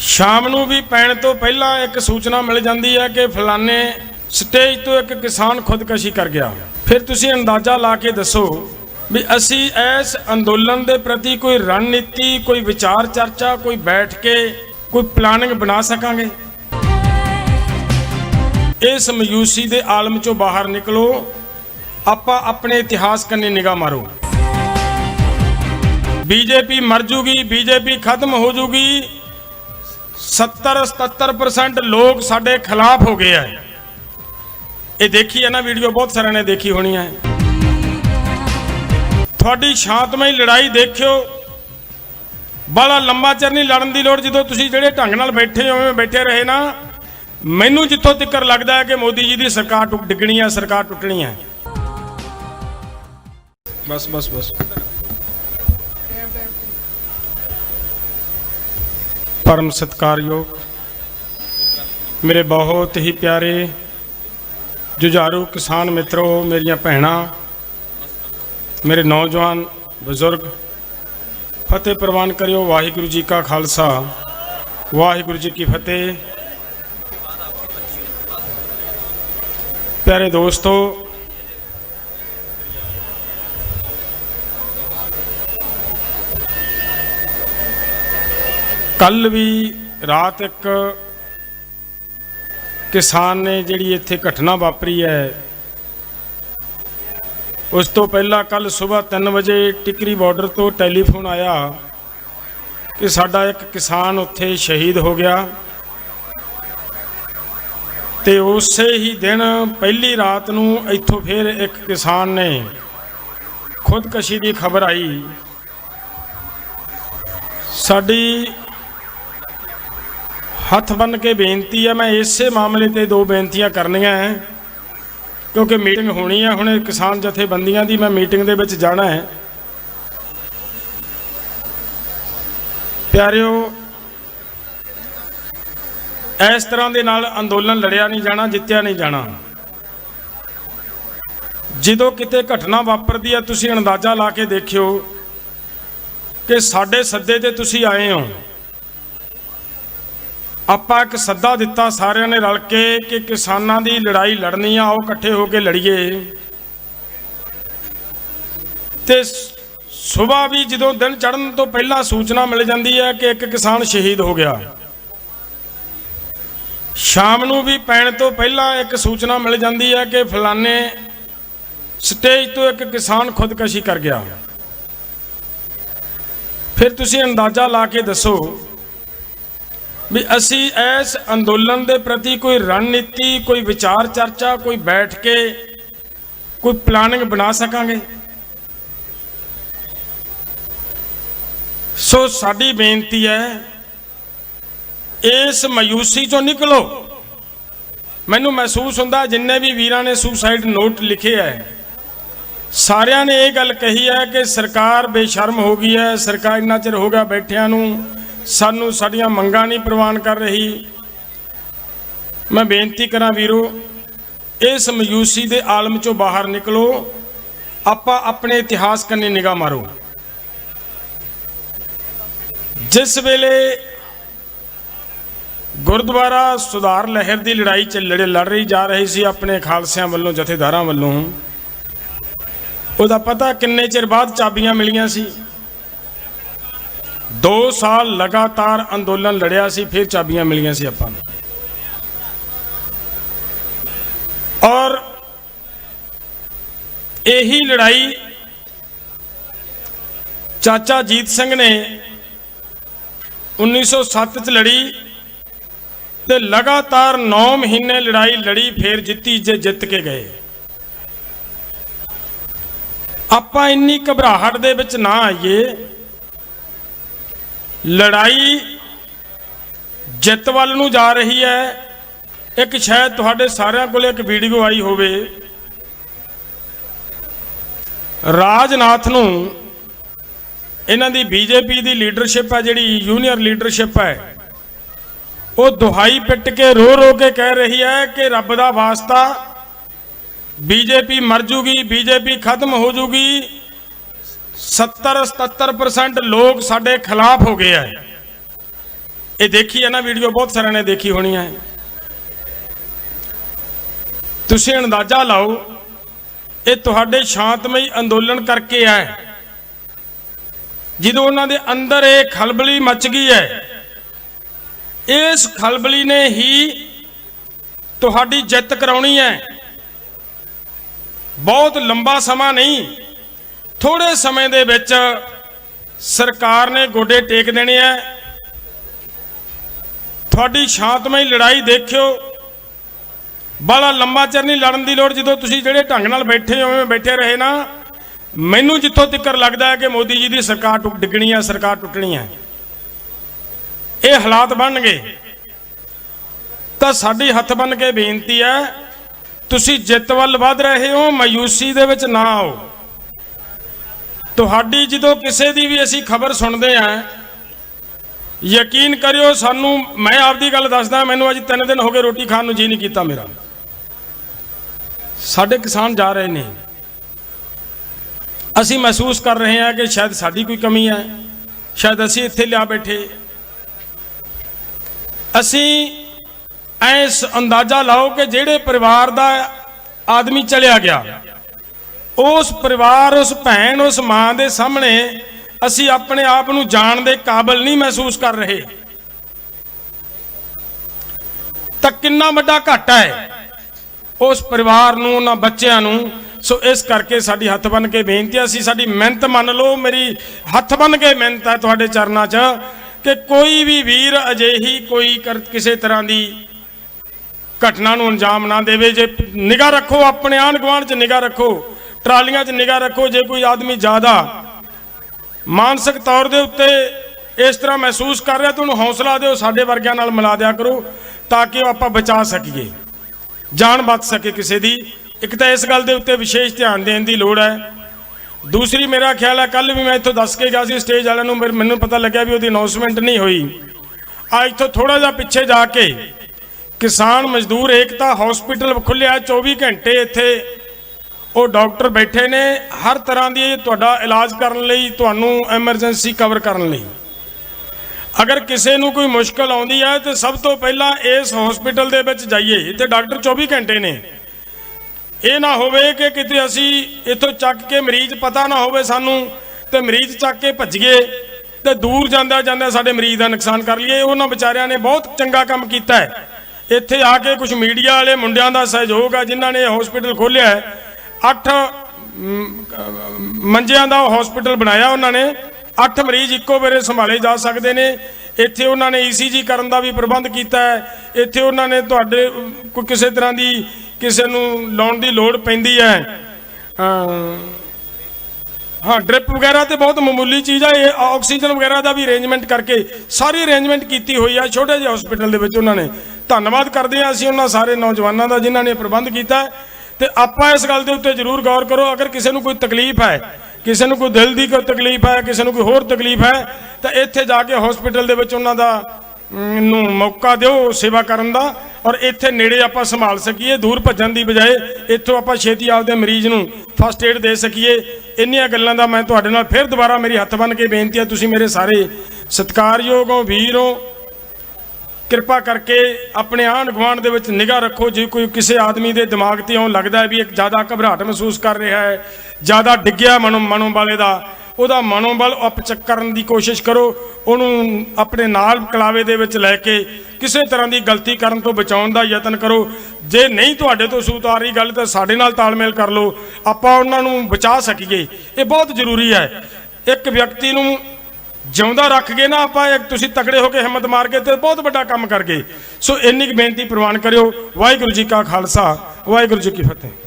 शाम नूं भी पैण तो पहला एक सूचना मिल जाती है कि फलाने स्टेज तो एक किसान खुदकशी कर गया। फिर तुसीं अंदाजा ला के दसो भी असी इस अंदोलन के प्रति कोई रणनीति, कोई विचार चर्चा, कोई बैठ के कोई प्लानिंग बना सकांगे? इस मायूसी के आलम चों बाहर निकलो, आपां अपने इतिहास कन्ने निगाह मारो। बीजेपी मर जूगी, बीजेपी खत्म हो जूगी। 70-77% लोग साडे खिलाफ हो गए हैं। ये देखी है ना वीडियो, बहुत सारे ने देखी होनी है। थोड़ी शांतमई लड़ाई देखियो, बड़ा लंबा चर नहीं लड़न की लोड़। जो तुसीं जिहड़े ढंग नाल बैठे हो बैठे रहे ना, मैनू जिथों तक लगता है कि मोदी जी की सरकार डिगनी है, सरकार टुटनी है। बस बस बस परम सत्कारयोग मेरे बहुत ही प्यारे जुझारू किसान मित्रों, मेरिया भैणां, मेरे नौजवान बुजुर्ग, फतेह प्रवान करियो। वाहिगुरु जी का खालसा, वाहिगुरु जी की फतेह। प्यारे दोस्तों, कल भी रात एक किसान ने जिहड़ी इत्थे घटना वापरी है, उस तो पहला कल सुबह 3 बजे टिकरी बॉर्डर तो टैलीफोन आया कि साडा एक किसान उत्थे शहीद हो गया। ते उसे ही दिन पहली रात नूं इत्थों फिर एक किसान ने खुदकशी की खबर आई। साडी हथ बन के बेनती है, मैं इसे मामले ते 2 बेनतियां करनियां हैं क्योंकि मीटिंग होनी है। हुणे किसान जथेबंदियां दी मैं मीटिंग दे विच जाना है। प्यारिओ, इस तरह दे नाल अंदोलन लड़िया नहीं जाना, जित्तिया नहीं जाना। जदों किते घटना वापरदी है, तुसीं अंदाजा ला के देखियो कि साडे सद्दे ते तुसीं आए हो। आपां एक सद्दा दिता सारिਆਂ ने रल के कि किसानां दी लड़ाई लड़नी आ, आओ इकट्ठे होकर लड़िए। ते सुबह भी जदों दिन चढ़न तो पहला सूचना मिल जाती है कि एक किसान शहीद हो गया। शाम नूं भी पैण तो पहला एक सूचना मिल जाती है कि फलाने स्टेज तो एक किसान खुदकशी कर गया। फिर तुसीं अंदाजा ला के दसो भी असी इस अंदोलन के प्रति कोई रणनीति, कोई विचार चर्चा, कोई बैठ के कोई प्लानिंग बना सकांगे? सो साडी बेनती है, इस मायूसी चों निकलो। मैनू महसूस हुंदा जिन्ने भी वीरां ने सुसाइड नोट लिखे है, सारियां ने यह गल कही है कि सरकार बेशर्म हो गई है, सरकार इन्ना चिर हो गया बैठियां नूं, सानू साडियां मंगां नहीं प्रवान कर रही। मैं बेनती करा वीरो, इस मायूसी के आलम चों बाहर निकलो, आपां अपने इतिहास कन्ने निगाह मारो। जिस वेले गुरुद्वारा सुधार लहर की लड़ाई लड़ रही जा रही सी अपने खालसियां वल्लों, जथेदारां वल्लों, उहदा पता किन्ने चिर बाद चाबियां मिलियां सी? 2 साल लगातार अंदोलन लड़िया सी, फिर चाबियां मिलियां सी आपां नूं। और यही लड़ाई चाचा जीत सिंह ने 1907 च लड़ी ते लगातार 9 महीने लड़ाई लड़ी, फिर जित्ती, जे जित के गए। आपां इन्नी घबराहट दे विच ना आइए। लड़ाई जित वाल नूं जा रही है। एक शायद तुहाडे सारिਆਂ कोल एक वीडियो आई होवे, राजनाथ नूं इन्हां दी बीजेपी दी लीडरशिप है, जिहड़ी यूनियन लीडरशिप है, वो दुहाई पिट के रो रो के कह रही है कि रब दा वास्ता बीजेपी मर जूगी, बीजेपी खत्म हो जूगी। 70-77% लोग साडे खिलाफ हो गए हैं। ये देखी है ना वीडियो, बहुत सारे ने देखी होनी है। तुसीं अंदाजा लाओ ये तुहाडे शांतमई अंदोलन करके है। ਜਦੋਂ ਉਹਨਾਂ ਦੇ अंदर ये खलबली मच गई है, इस खलबली ने ही तुहाडी जित कराउणी है। बहुत लंबा समा नहीं, थोड़े समय दे विच सरकार ने गोडे टेक देने हैं। तुहाडी शांतमई लड़ाई देखियो, बड़ा लंबा चਿਰ नहीं लड़न की लोड़। जो तुसीं जिहड़े ढंग नाल बैठे हो बैठे रहे ना, मैनू जिथों तिकर लगता है कि मोदी जी की सरकार डिगनी है, सरकार टुटनी है, ये हालात बन गए। तो साडी हथ बन के बेनती है, तुसीं जित वल वध रहे हो, मायूसी दे विच ना आओ। तुहाडी जदों किसी की भी असीं खबर सुनते हैं, यकीन करियो सानू, मैं आपकी गल दसदा, मैनू अज 3 दिन हो गए रोटी खाण नूं जी नहीं कीता मेरा। साडे किसान जा रहे हैं, असी महसूस कर रहे हैं कि शायद साड़ी कोई कमी है, शायद असी इत्थे लिया बैठे। असी ऐस अंदाजा लाओ कि जेड़े परिवार का आदमी चलिया गया, उस परिवार, उस भैन, उस मां के सामने असी अपने आप नूं जाण दे काबिल नहीं महसूस कर रहे। तो कितना वड्डा घाटा है उस परिवार नूं, उन्हां बच्चिआं नूं। सो इस करके साडी हथ बन के बेनती है, असी साडी मिहनत मान लो, मेरी हथ बन के मिहनत है तुहाडे चरनां च कि कोई भी वीर अजिही कोई किसी तरह की घटना नूं अंजाम ना देवे। जे निगाह रखो, अपने आंढ गुआंढ च निगाह रखो, ट्रालियां च निगाह रखो। जे कोई आदमी ज़्यादा मानसिक तौर के उत्ते इस तरह महसूस कर रहा तो उन्हें हौसला दो, साडे वर्गियां नाल मिला दिया करो, ताकि आपां बचा सकीए, जान बच सके किसी की। एक तो इस गल के उत्ते विशेष ध्यान देने की लोड़ है। दूसरी मेरा ख्याल है, कल भी मैं इत्थों दस के गया सी स्टेज वाले नूं, मैनूं पता लग्या भी उहदी अनाउंसमेंट नहीं हुई। अज तो थोड़ा जिहा पिछे जाके किसान मजदूर एकता हॉस्पिटल खुलिया, 24 घंटे इत्थे वो डॉक्टर बैठे ने, हर तरह की तुहाडा इलाज करने लई, तुहानूं एमरजेंसी कवर करने लई। अगर किसी नूं कोई मुश्किल आउंदी है तो सब तो पहला इस हॉस्पिटल दे विच जाइए, इत्थे डॉक्टर 24 घंटे ने। ये ना होवे कि किते असी इत्थों चक के मरीज पता ना होवे सानू ते मरीज चक के भज्जिए ते दूर जांदा जांदा साडे मरीज का नुकसान कर लईए। उन्हां बेचारियां ने बहुत चंगा काम कीता है। इत्थे आके कुछ मीडिया वाले मुंडियां दा सहयोग है जिन्हां ने हॉस्पिटल खोलिया है। 8 मंजियां दा हॉस्पिटल बनाया उन्होंने, 8 मरीज इक्को वेरे संभाले जा सकते हैं। इत्थे उन्होंने ECG करन दा भी प्रबंध किया है। इत्थे उन्होंने तुहाडे कोई किसी तरह की किसी नूं लाउण दी लोड़ पैंदी है, हाँ ड्रिप वगैरह तो बहुत मामूली चीज़ है, ऑक्सीजन वगैरह का भी अरेंजमेंट करके सारी अरेंजमेंट की हुई है छोटे जे हॉस्पिटल के विच। उन्होंने धन्नवाद करते हैं असीं उन्हां सारे नौजवानों का जिन्होंने प्रबंध किया। तो आपां इस गल के उत्ते जरूर गौर करो, अगर किसी को कोई तकलीफ है, किसी को कोई दिल की कोई तकलीफ है, किसी को कोई होर तकलीफ है, तो इत्थे जाके हॉस्पिटल दे विच उन्हां दा मौका दो सेवा करन दा, और इत्थे नेड़े आपां संभाल सकीए, दूर भजन की बजाय इत्थों आपां छेती आपदे मरीज नूं फस्ट एड दे सकीए। इन्नियां गल्लां दा मैं तुहाडे नाल फिर दोबारा मेरी हथ बन के बेनती है, तुसीं मेरे सारे सत्कारयोग हो, वीर हो, कृपा करके अपने आंढ गुआंढ दे विच निगाह रखो। जे कोई किसी आदमी के दिमाग ते इउं लगदा है भी एक ज़्यादा घबराहट महसूस कर रहा है, ज़्यादा डिग्गिया मनोबल दा, ਉਹਦਾ मनोबल अपचक करने की कोशिश करो, उन्होंने अपने नाल कलावे दे विच लैके किसी तरह की गलती करन तो बचाउण दा यतन करो। जे नहीं तुहाडे तो सूत आ रही गल तो साडे नाल तालमेल कर लो, आपां उन्हां नूं बचा सकीए। ये बहुत जरूरी है। एक व्यक्ति नूं जिउंदा रख के ना आपां एक तुसीं तकड़े होकर हिम्मत मार के तो बहुत बड़ा काम कर गए। सो इन्नी बेनती प्रवान करियो। वाहिगुरू जी का खालसा, वाहिगुरू जी की फतेह।